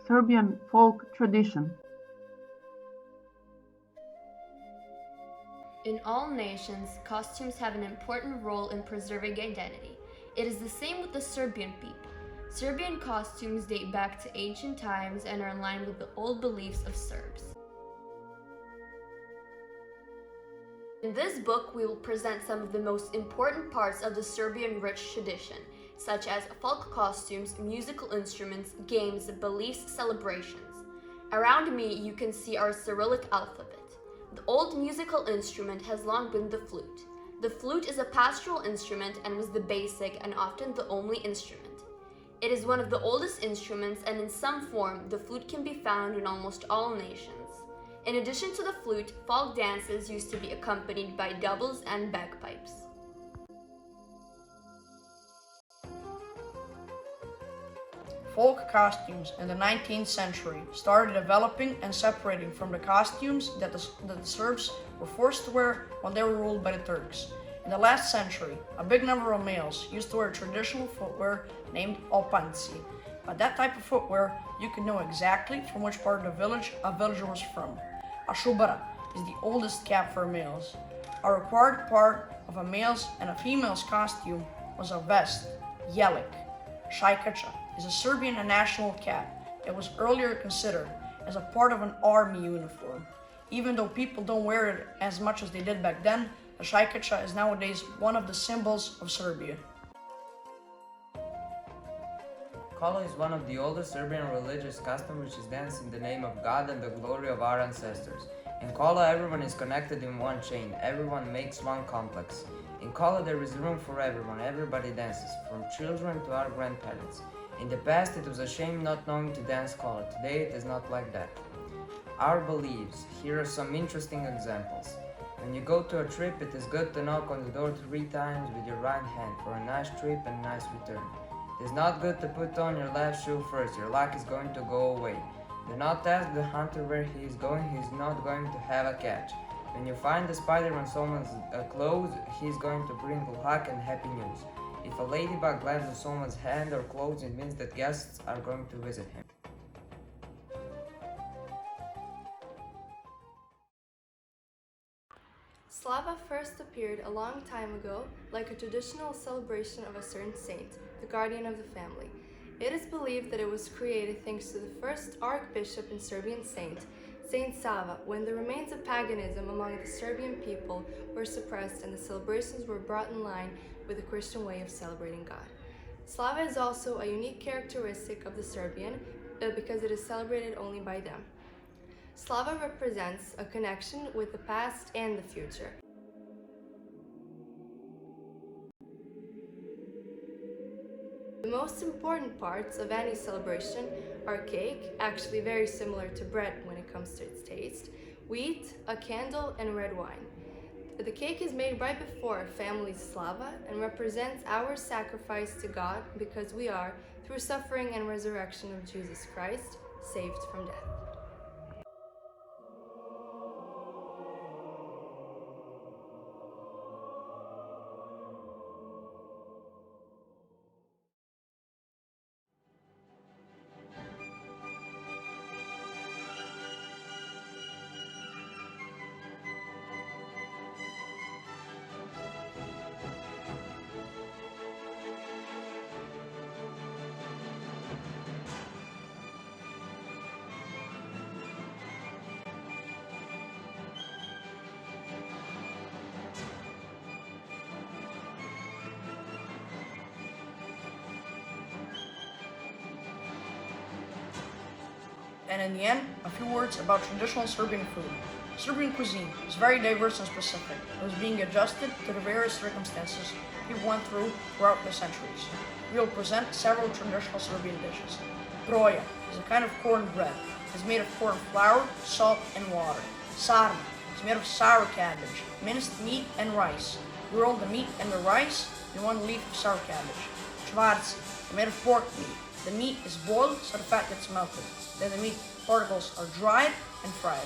Serbian folk tradition. In all nations, costumes have an important role in preserving identity. It is the same with the Serbian people. Serbian costumes date back to ancient times and are in line with the old beliefs of Serbs. In this book, we will present some of the most important parts of the Serbian rich tradition, such as folk costumes, musical instruments, games, beliefs, celebrations. Around me, you can see our Cyrillic alphabet. The old musical instrument has long been the flute. The flute is a pastoral instrument and was the basic and often the only instrument. It is one of the oldest instruments, and in some form, the flute can be found in almost all nations. In addition to the flute, folk dances used to be accompanied by doubles and bagpipes. Folk costumes in the 19th century started developing and separating from the costumes that the Serbs were forced to wear when they were ruled by the Turks. In the last century, a big number of males used to wear traditional footwear named opanci. By that type of footwear, you could know exactly from which part of the village a villager was from. A shubara is the oldest cap for males. A required part of a male's and a female's costume was a vest, jelic. Shajkača is a Serbian national cap. It was earlier considered as a part of an army uniform. Even though people don't wear it as much as they did back then, the Shajkača is nowadays one of the symbols of Serbia. Kola is one of the oldest Serbian religious customs, which is dance in the name of God and the glory of our ancestors. In Kola, everyone is connected in one chain. Everyone makes one complex. In Kola, there is room for everyone. Everybody dances, from children to our grandparents. In the past, it was a shame not knowing to dance Kola. Today, it is not like that. Our beliefs. Here are some interesting examples. When you go to a trip, it is good to knock on the door 3 times with your right hand for a nice trip and nice return. It is not good to put on your left shoe first. Your luck is going to go away. Do not ask the hunter where he is going. He is not going to have a catch. When you find the spider on someone's clothes, he is going to bring luck and happy news. If a ladybug lands on someone's hand or clothes, it means that guests are going to visit him. Slava first appeared a long time ago like a traditional celebration of a certain saint, the guardian of the family. It is believed that it was created thanks to the first archbishop and Serbian saint, Saint Sava, when the remains of paganism among the Serbian people were suppressed and the celebrations were brought in line with the Christian way of celebrating God. Slava is also a unique characteristic of the Serbian because it is celebrated only by them. Slava represents a connection with the past and the future. The most important parts of any celebration are cake, actually very similar to bread when it comes to its taste, wheat, a candle, and red wine. The cake is made right before family slava and represents our sacrifice to God because we are, through suffering and resurrection of Jesus Christ, saved from death. And in the end, a few words about traditional Serbian food. Serbian cuisine is very diverse and specific. It was being adjusted to the various circumstances people went through throughout the centuries. We will present several traditional Serbian dishes. Broja is a kind of corn bread. It is made of corn flour, salt, and water. Sarma is made of sour cabbage, minced meat, and rice. We roll the meat and the rice in one leaf of sour cabbage. Čvarci is made of pork meat. The meat is boiled so the fat gets melted. Then the meat particles are dried and fried.